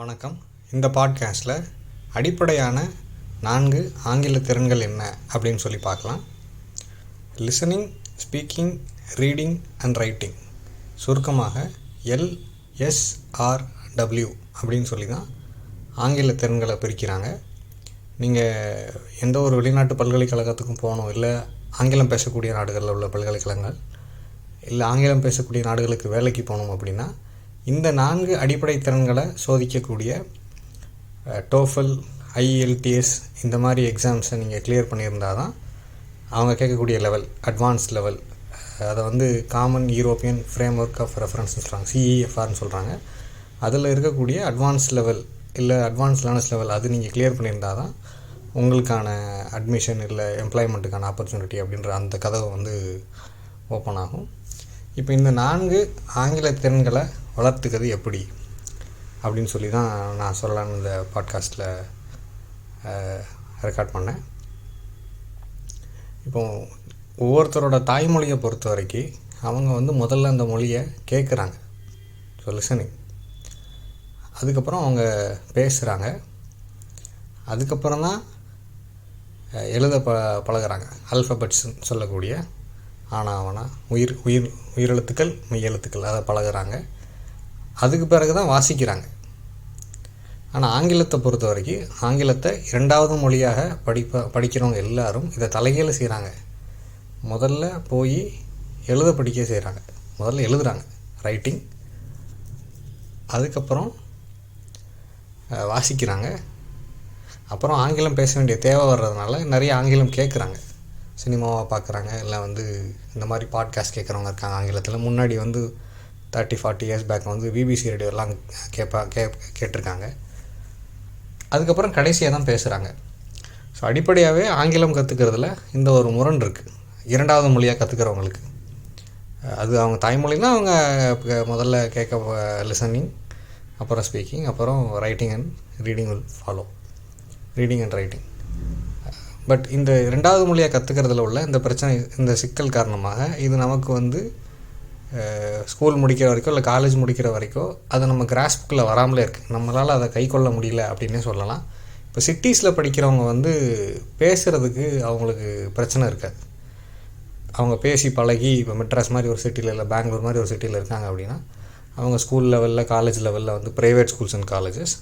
வணக்கம். இந்த பாட்காஸ்ட்டில் அடிப்படையான 4 ஆங்கில திறன்கள் என்ன அப்படின்னு சொல்லி பார்க்கலாம். Listening, speaking, reading and writing, சுருக்கமாக LSRW அப்படின்னு சொல்லி தான் ஆங்கில திறன்களை பிரிக்கிறாங்க. நீங்கள் எந்த ஒரு வெளிநாட்டு பல்கலைக்கழகத்துக்கும் போகணும், இல்லை ஆங்கிலம் பேசக்கூடிய நாடுகளில் உள்ள பல்கலைக்கழகங்கள், இல்லை ஆங்கிலம் பேசக்கூடிய நாடுகளுக்கு வேலைக்கு போகணும் அப்படின்னா இந்த 4 அடிப்படை திறன்களை சோதிக்கக்கூடிய டோஃபல், IELTS இந்த மாதிரி எக்ஸாம்ஸை நீங்கள் கிளியர் பண்ணியிருந்தால் தான் அவங்க கேட்கக்கூடிய லெவல், அட்வான்ஸ் லெவல், அதை common European framework of ரெஃபரன்ஸ்னு சொல்கிறாங்க, CEFRன்னு சொல்கிறாங்க. அதில் இருக்கக்கூடிய அட்வான்ஸ் லெவல் இல்லை அட்வான்ஸ் லேர்னர்ஸ் லெவல் அது நீங்கள் கிளியர் பண்ணியிருந்தால் தான் உங்களுக்கான அட்மிஷன் இல்லை எம்ப்ளாய்மெண்ட்டுக்கான ஆப்பர்ச்சுனிட்டி அப்படின்ற அந்த கதவை ஓப்பன் ஆகும். இப்போ இந்த 4 ஆங்கில திறன்களை வளர்த்துக்கிறது எப்படி அப்படின்னு சொல்லி தான் நான் சொல்லலான்னு இந்த பாட்காஸ்ட்டில் ரெக்கார்ட் பண்ணேன். இப்போது ஒவ்வொருத்தரோட தாய்மொழியை பொறுத்த வரைக்கும் அவங்க முதல்ல அந்த மொழியை கேட்குறாங்க, ஸோ லிசனிங். அதுக்கப்புறம் அவங்க பேசுகிறாங்க, அதுக்கப்புறம் தான் எழுத பழகுறாங்க. ஆல்ஃபபெட்ஸ்ன்னு சொல்லக்கூடிய ஆனாவனா உயிரெழுத்துக்கள், மெய்யெழுத்துக்கள் அதை பழகுறாங்க. அதுக்கு பிறகு தான் வாசிக்கிறாங்க. ஆனால் ஆங்கிலத்தை பொறுத்த வரைக்கும் ஆங்கிலத்தை 2வது மொழியாக படிக்கிறவங்க எல்லாரும் இதை தலைகீழ செய்கிறாங்க. முதல்ல போய் படிக்க செய்கிறாங்க. முதல்ல எழுதுகிறாங்க, ரைட்டிங். அதுக்கப்புறம் வாசிக்கிறாங்க. அப்புறம் ஆங்கிலம் பேச வேண்டிய தேவை வர்றதுனால நிறைய ஆங்கிலம் கேட்குறாங்க. சினிமாவை பார்க்குறாங்க, இல்லை இந்த மாதிரி பாட்காஸ்ட் கேட்குறவங்க இருக்காங்க ஆங்கிலத்தில். முன்னாடி 30-40 இயர்ஸ் பேக் BBC ரேடியோலாம் கேட்டிருக்காங்க. அதுக்கப்புறம் கடைசியாக தான் பேசுகிறாங்க. ஸோ அடிப்படையாகவே ஆங்கிலம் கற்றுக்கிறதுல இந்த ஒரு முரண் இருக்குது. 2வது மொழியாக கற்றுக்கிறவங்களுக்கு அது அவங்க தாய்மொழினா அவங்க முதல்ல லிசனிங், அப்புறம் ஸ்பீக்கிங், அப்புறம் writing and reading will follow, reading and writing. But இந்த 2வது மொழியாக கற்றுக்கிறதுல உள்ள இந்த பிரச்சனை, இந்த சிக்கல் காரணமாக இது நமக்கு ஸ்கூல் முடிக்கிற வரைக்கும் இல்லை காலேஜ் முடிக்கிற வரைக்கும் அது நம்ம கிராஸ்புக்கில் வராமலே இருக்குது. நம்மளால் அதை கை கொள்ள முடியல அப்படின்னே சொல்லலாம். இப்போ சிட்டிஸில் படிக்கிறவங்க பேசுகிறதுக்கு அவங்களுக்கு பிரச்சனை இருக்காது. அவங்க பேசி பழகி, இப்போ மெட்ராஸ் மாதிரி ஒரு சிட்டியில் இல்லை பெங்களூர் மாதிரி ஒரு சிட்டியில் இருக்காங்க அப்படின்னா அவங்க ஸ்கூல் லெவலில், காலேஜ் லெவலில் ப்ரைவேட் ஸ்கூல்ஸ் அண்ட் காலேஜஸ்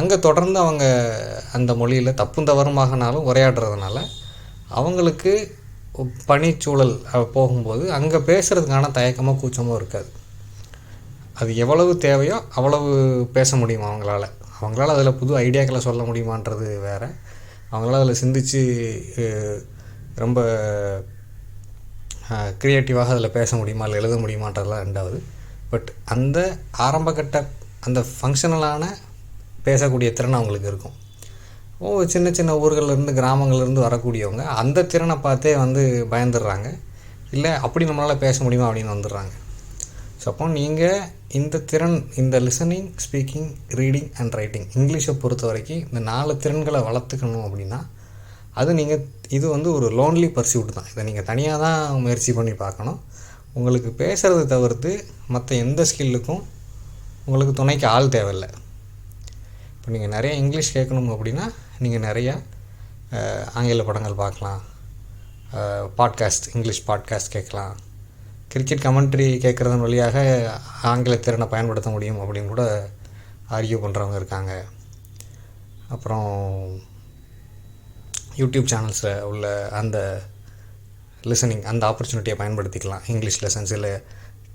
அங்கே தொடர்ந்து அவங்க அந்த மொழியில் தப்பும் தவறுமாகனாலும் உரையாடுறதுனால அவங்களுக்கு பணிச்சூழல் போகும்போது அங்கே பேசுகிறதுக்கான தயக்கமோ கூச்சமோ இருக்காது. அது எவ்வளவு தேவையோ அவ்வளவு பேச முடியும் அவங்களால அதில் புது ஐடியாக்களை சொல்ல முடியுமான்றது வேறு. அவங்களால அதில் சிந்தித்து ரொம்ப க்ரியேட்டிவாக அதில் பேச முடியுமா, இல்லை எழுத முடியுமான்றதுலாம் 2வது. பட் அந்த ஆரம்பகட்ட அந்த ஃபங்க்ஷனலான பேசக்கூடிய திறன் அவங்களுக்கு இருக்கும். சின்ன சின்ன ஊர்கள்லேருந்து, கிராமங்கள்லேருந்து வரக்கூடியவங்க அந்த திறனை பார்த்தே பயந்துடுறாங்க. இல்லை அப்படி நம்மளால் பேச முடியுமா அப்படின்னு வந்துடுறாங்க. ஸோ அப்போ நீங்கள் இந்த திறன், இந்த listening, speaking, reading and writing, இங்கிலீஷை பொறுத்த வரைக்கும் இந்த 4 திறன்களை வளர்த்துக்கணும் அப்படின்னா இது ஒரு லோன்லி பர்சியூட் தான். இதை நீங்கள் தனியாக தான் முயற்சி பண்ணி பார்க்கணும். உங்களுக்கு பேசுகிறத தவிர்த்து மற்ற எந்த ஸ்கில்லுக்கும் உங்களுக்கு துணைக்கு ஆள் தேவையில்லை. இப்போ நீங்கள் நிறைய இங்கிலீஷ் கேட்கணும் அப்படின்னா நீங்கள் நிறையா ஆங்கில படங்கள் பார்க்கலாம், பாட்காஸ்ட், இங்கிலீஷ் பாட்காஸ்ட் கேட்கலாம். கிரிக்கெட் கமெண்ட்ரி கேட்குறதன் வழியாக ஆங்கில திறனை பயன்படுத்த முடியும் அப்படின்னு கூட ஆர்கியூ பண்ணுறவங்க இருக்காங்க. அப்புறம் யூடியூப் சேனல்ஸில் உள்ள அந்த லிசனிங், அந்த ஆப்பர்ச்சுனிட்டியை பயன்படுத்திக்கலாம். இங்கிலீஷ் லெசன்ஸ் இல்லை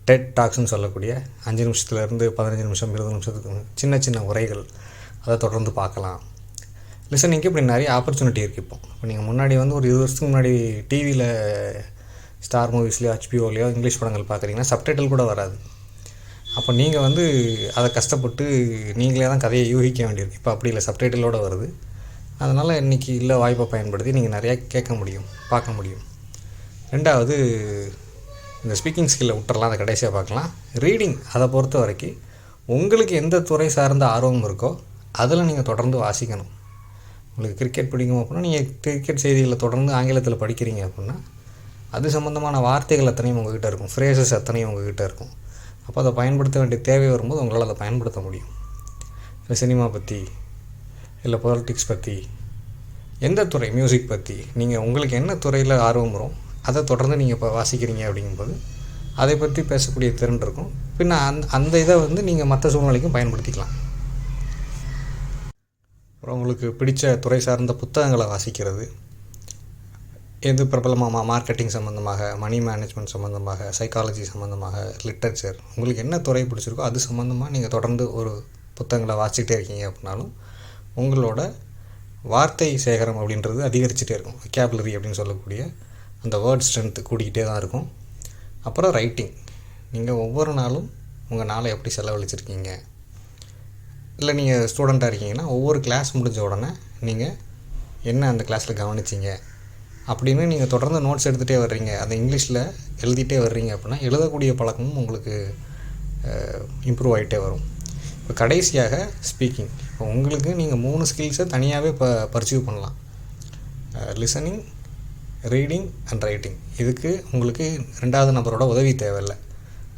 டெட் டாக்ஸ்ன்னு சொல்லக்கூடிய 5 நிமிஷத்துலேருந்து 15 நிமிஷம், 20 நிமிஷத்துக்கு சின்ன சின்ன உரைகள், அதை தொடர்ந்து பார்க்கலாம். லிசனிங்க்கு இப்படி நிறைய ஆப்பர்ச்சுனிட்டி இருக்குது. இப்போ நீங்கள் முன்னாடி ஒரு 20 வருஷத்துக்கு முன்னாடி டிவியில் ஸ்டார் மூவிஸ்லையோ HBOலையோ இங்கிலீஷ் படங்கள் பார்க்குறீங்கன்னா சப்டைட்டில் கூட வராது. அப்போ நீங்கள் அதை கஷ்டப்பட்டு நீங்களே தான் கதையை யூகிக்க வேண்டியிருக்கு. இப்போ அப்படி இல்லை, சப்டைட்டிலோடு வருது. அதனால் இன்றைக்கி இல்லை வாய்ப்பை பயன்படுத்தி நீங்கள் நிறையா கேட்க முடியும், பார்க்க முடியும். 2வது இந்த ஸ்பீக்கிங் ஸ்கில்லை விட்டுறலாம், அதை கடைசியாக பார்க்கலாம். ரீடிங், அதை பொறுத்த வரைக்கும் உங்களுக்கு எந்த துறை சார்ந்த ஆர்வம் இருக்கோ அதில் நீங்கள் தொடர்ந்து வாசிக்கணும். உங்களுக்கு கிரிக்கெட் பிடிக்கும் அப்படின்னா நீங்கள் கிரிக்கெட் செய்திகளை தொடர்ந்து ஆங்கிலத்தில் படிக்கிறீங்க அப்படின்னா அது சம்மந்தமான வார்த்தைகள் அத்தனையும் உங்கள்கிட்ட இருக்கும், ஃப்ரேசஸ் அத்தனையும் உங்கள்கிட்ட இருக்கும். அப்போ அதை பயன்படுத்த வேண்டிய தேவை வரும்போது உங்களால் அதை பயன்படுத்த முடியும். இல்லை சினிமா பற்றி, இல்லை பொலிட்டிக்ஸ் பற்றி, எந்த துறை, மியூசிக் பற்றி, நீங்கள் உங்களுக்கு என்ன துறையில் ஆர்வம் வரும் அதை தொடர்ந்து நீங்கள் இப்போ வாசிக்கிறீங்க அப்படிங்கும்போது அதை பற்றி பேசக்கூடிய திறன் இருக்கும். பின்ன அந்த இதை வந்து நீங்கள் மற்ற சூழ்நிலைக்கும் பயன்படுத்திக்கலாம். அப்புறம் உங்களுக்கு பிடித்த துறை சார்ந்த புத்தகங்களை வாசிக்கிறது, எது பிரபலமாக மார்க்கெட்டிங் சம்மந்தமாக, மணி மேனேஜ்மெண்ட் சம்மந்தமாக, சைக்காலஜி சம்மந்தமாக, லிட்ரேச்சர், உங்களுக்கு என்ன துறை பிடிச்சிருக்கோ அது சம்மந்தமாக நீங்கள் தொடர்ந்து ஒரு புத்தகங்களை வாசிக்கிட்டே இருக்கீங்க அப்படின்னாலும் உங்களோட வார்த்தை சேகரம் அப்படின்றது அதிகரிச்சுட்டே இருக்கும். வெக்காபுலரி அப்படின்னு சொல்லக்கூடிய அந்த வேர்ட் ஸ்ட்ரென்த் கூடிக்கிட்டே தான் இருக்கும். அப்புறம் ரைட்டிங், நீங்கள் ஒவ்வொரு நாளும் உங்கள் நாளை எப்படி செலவழிச்சிருக்கீங்க, இல்லை நீங்கள் ஸ்டூடெண்ட்டாக இருக்கீங்கன்னா ஒவ்வொரு கிளாஸ் முடிஞ்ச உடனே நீங்கள் என்ன அந்த கிளாஸில் கவனிச்சிங்க அப்படின்னு நீங்கள் தொடர்ந்து நோட்ஸ் எடுத்துகிட்டே வர்றீங்க, அதை இங்கிலீஷில் எழுதிட்டே வர்றீங்க அப்படின்னா எழுதக்கூடிய பழக்கமும் உங்களுக்கு இம்ப்ரூவ் ஆகிட்டே வரும். இப்போ கடைசியாக ஸ்பீக்கிங். இப்போ உங்களுக்கு நீங்கள் 3 ஸ்கில்ஸை தனியாகவே பர்சீவ் பண்ணலாம். Listening, reading and writing. இதுக்கு உங்களுக்கு 2வது நபரோட உதவி தேவையில்லை.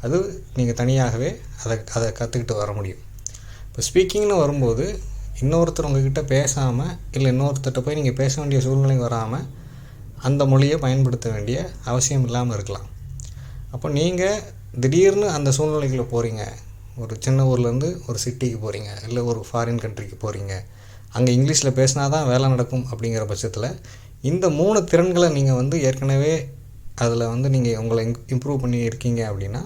அது நீங்கள் தனியாகவே அதை கற்றுக்கிட்டு வர முடியும். இப்போ ஸ்பீக்கிங்னு வரும்போது இன்னொருத்தர் உங்ககிட்ட பேசாமல், இல்லை இன்னொருத்தர்கிட்ட போய் நீங்கள் பேச வேண்டிய சூழ்நிலை வராமல் அந்த மொழியை பயன்படுத்த வேண்டிய அவசியம் இல்லாமல் இருக்கலாம். அப்போ நீங்கள் திடீர்னு அந்த சூழ்நிலைக்குள்ளே போகிறீங்க, ஒரு சின்ன ஊர்லேருந்து ஒரு சிட்டிக்கு போகிறீங்க, இல்லை ஒரு ஃபாரின் கண்ட்ரிக்கு போகிறீங்க, அங்கே இங்கிலீஷில் பேசினா தான் வேலை நடக்கும் அப்படிங்கிற பட்சத்தில் இந்த 3 திறன்களை நீங்கள் வந்து ஏற்கனவே அதில் வந்து நீங்கள் உங்களை இம்ப்ரூவ் பண்ணி இருக்கீங்க அப்படின்னா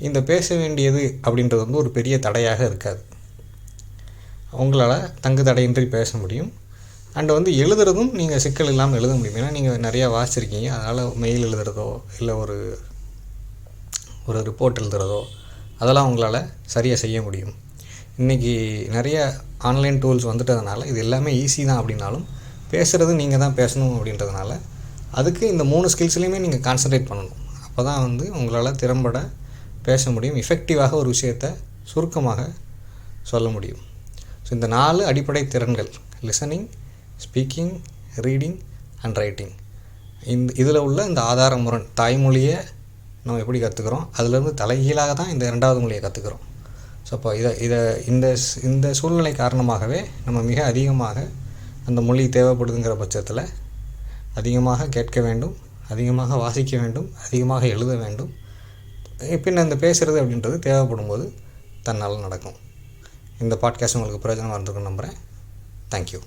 இந்த பேச வேண்டியது அப்படின்றது வந்து ஒரு பெரிய தடையாக இருக்காது. உங்களால் தங்கு தடையின்றி பேச முடியும். அண்டு வந்து எழுதுறதும் நீங்கள் சிக்கல் இல்லாமல் எழுத முடியும். ஏன்னா நீங்கள் நிறையா வாசிச்சிருக்கீங்க. அதனால் மெயில் எழுதுறதோ இல்லை ஒரு ரிப்போர்ட் எழுதுறதோ அதெல்லாம் உங்களால் சரியாக செய்ய முடியும். இன்றைக்கி நிறைய ஆன்லைன் டூல்ஸ் வந்துட்டதுனால இது எல்லாமே ஈஸி தான். அப்படின்னாலும் பேசுகிறது நீங்கள் தான் பேசணும் அப்படின்றதுனால அதுக்கு இந்த 3 ஸ்கில்ஸ்லையுமே நீங்கள் கான்சன்ட்ரேட் பண்ணணும். அப்போ தான் வந்து உங்களால் திறம்பட பேச முடியும், எஃபெக்டிவாக ஒரு விஷயத்தை சுருக்கமாக சொல்ல முடியும். ஸோ இந்த 4 அடிப்படை திறன்கள், listening, speaking, reading and writing, இதில் உள்ள இந்த ஆதார முரண் தாய்மொழியை நம்ம எப்படி கற்றுக்குறோம், அதுலேருந்து தலைகீழாக தான் இந்த 2வது மொழியை கற்றுக்குறோம். ஸோ அப்போ இந்த சூழ்நிலை காரணமாகவே நம்ம மிக அதிகமாக அந்த மொழி தேவைப்படுதுங்கிற பட்சத்தில் அதிகமாக கேட்க வேண்டும், அதிகமாக வாசிக்க வேண்டும், அதிகமாக எழுத வேண்டும். பின்ன இந்த பேசுகிறது அப்படின்றது தேவைப்படும் போது தன்னால் நடக்கும். இந்த பாட்காஸ்ட் உங்களுக்கு பிரயோஜனமாக இருந்திருக்குன்னு நம்புகிறேன். தேங்க்யூ.